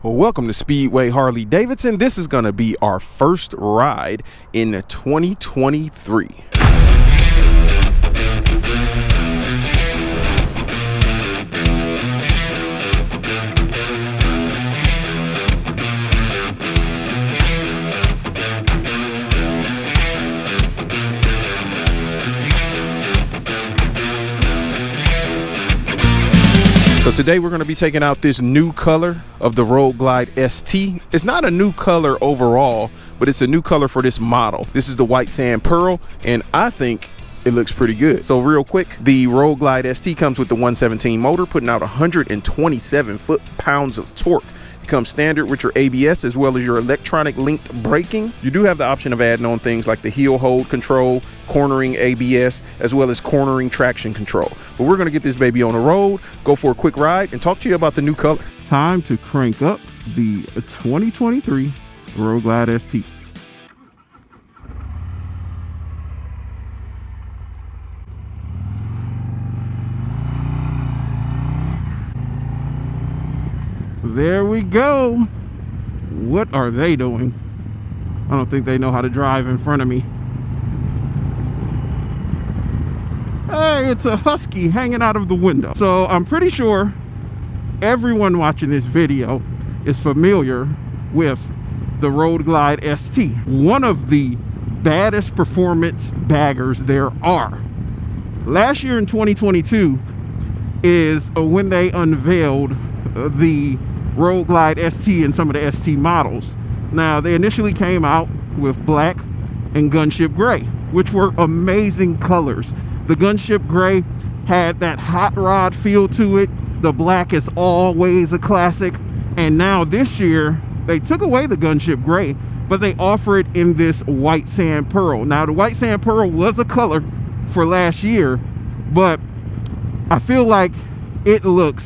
Well, welcome to Speedway Harley-Davidson. This is going to be our first ride in 2023. So today we're going to be taking out this new color of the Road Glide ST. It's not a new color overall, but it's a new color for this model. This is the white sand pearl, and I think it looks pretty good. So real quick, the Road Glide ST comes with the 117 motor, putting out 127 foot-pounds of torque. It comes standard with your ABS as well as your electronic linked braking. You do have the option of adding on things like the heel hold control, cornering ABS, as well as cornering traction control. But we're gonna get this baby on the road, go for a quick ride, and talk to you about the new color. Time to crank up the 2023 Road Glide ST. There we go. What are they doing? I don't think they know how to drive in front of me. Hey, it's a husky hanging out of the window. So I'm pretty sure everyone watching this video is familiar with the Road Glide ST, one of the baddest performance baggers there are. Last year in 2022 is when they unveiled the Road Glide ST and some of the ST models. Now, they initially came out with black and gunship gray, which were amazing colors. The gunship gray had that hot rod feel to it. The black is always a classic. And now this year, they took away the gunship gray, but they offer it in this white sand pearl. Now, the white sand pearl was a color for last year, but I feel like it looks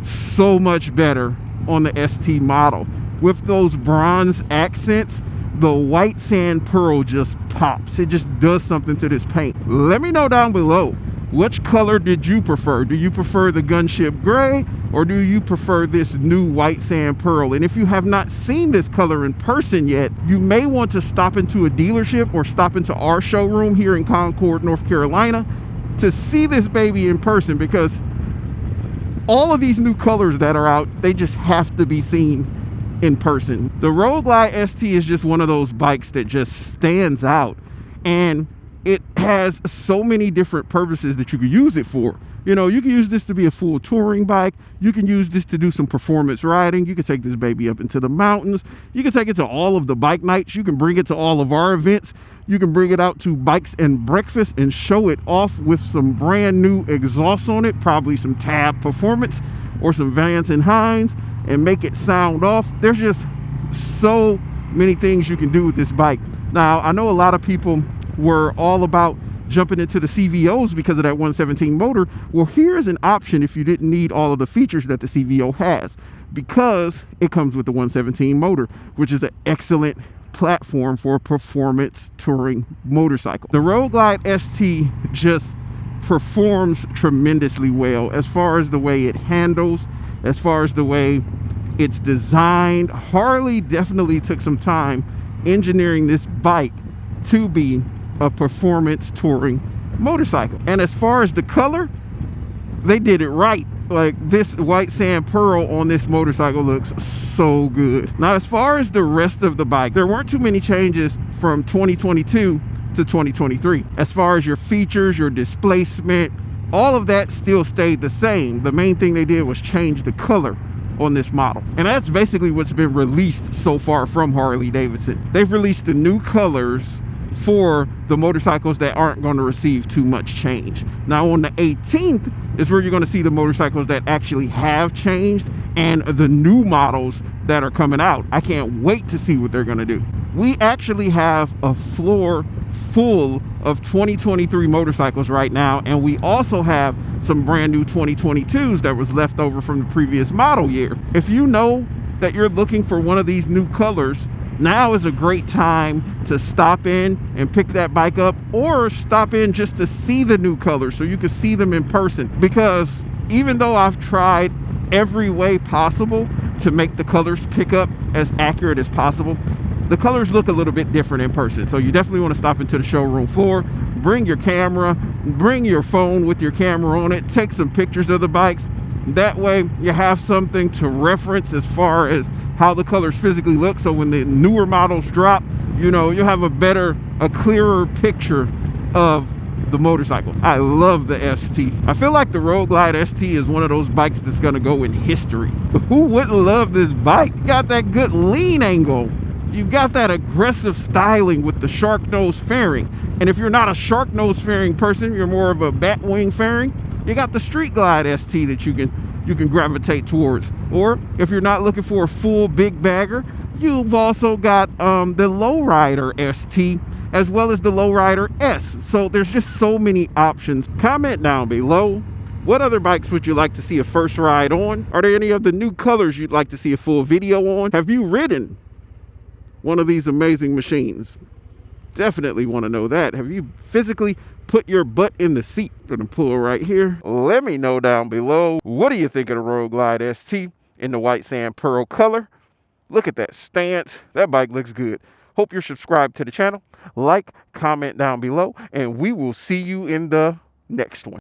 so much better on the ST model. With those bronze accents, the white sand pearl just pops. It just does something to this paint. Let me know down below, which color did you prefer? Do you prefer the gunship gray, or do you prefer this new white sand pearl? And if you have not seen this color in person yet, you may want to stop into a dealership or stop into our showroom here in Concord, North Carolina, to see this baby in person, because all of these new colors that are out, they just have to be seen in person. The Road Glide ST is just one of those bikes that just stands out, and it has so many different purposes that you could use it for. You know, you can use this to be a full touring bike. You can use this to do some performance riding. You can take this baby up into the mountains. You can take it to all of the bike nights. You can bring it to all of our events. You can bring it out to Bikes and Breakfast and show it off with some brand new exhaust on it, probably some Tab Performance or some Vance and Hines, and make it sound off. There's just so many things you can do with this bike. Now, I know a lot of people were all about jumping into the CVOs because of that 117 motor. Well, here's an option if you didn't need all of the features that the CVO has, because it comes with the 117 motor, which is an excellent platform for a performance touring motorcycle. The Road Glide ST just performs tremendously well as far as the way it handles, as far as the way it's designed. Harley definitely took some time engineering this bike to be a performance touring motorcycle. And as far as the color, they did it right. Like, this white sand pearl on this motorcycle looks so good. Now, as far as the rest of the bike, there weren't too many changes from 2022 to 2023. As far as your features, your displacement, all of that still stayed the same. The main thing they did was change the color on this model, and that's basically what's been released so far from Harley-Davidson. They've released the new colors for the motorcycles that aren't going to receive too much change. Now, on the 18th is where you're going to see the motorcycles that actually have changed and the new models that are coming out. I can't wait to see what they're going to do. We actually have a floor full of 2023 motorcycles right now, and we also have some brand new 2022s that was left over from the previous model year. If you know that you're looking for one of these new colors, now is a great time to stop in and pick that bike up, or stop in just to see the new colors so you can see them in person. Because even though I've tried every way possible to make the colors pick up as accurate as possible. The colors look a little bit different in person, so you definitely want to stop into the showroom floor, bring your camera, bring your phone with your camera on it, take some pictures of the bikes. That way you have something to reference as far as how the colors physically look, so when the newer models drop, you know, you'll have a clearer picture of the motorcycle. I love the ST. I feel like the Road Glide ST is one of those bikes that's gonna go in history. Who wouldn't love this bike? You got that good lean angle. You've got that aggressive styling with the shark nose fairing. And if you're not a shark nose fairing person, you're more of a bat wing fairing, you got the Street Glide ST that you can gravitate towards. Or if you're not looking for a full big bagger, you've also got the Lowrider ST as well as the Lowrider S. So there's just so many options. Comment down below, what other bikes would you like to see a first ride on? Are there any of the new colors you'd like to see a full video on? Have you ridden one of these amazing machines? Definitely want to know that. Have you physically put your butt in the seat? Gonna pull right here. Let me know down below, what do you think of the Road Glide ST in the white sand pearl color? Look at that stance. That bike looks good. Hope you're subscribed to the channel. Like, comment down below, and we will see you in the next one.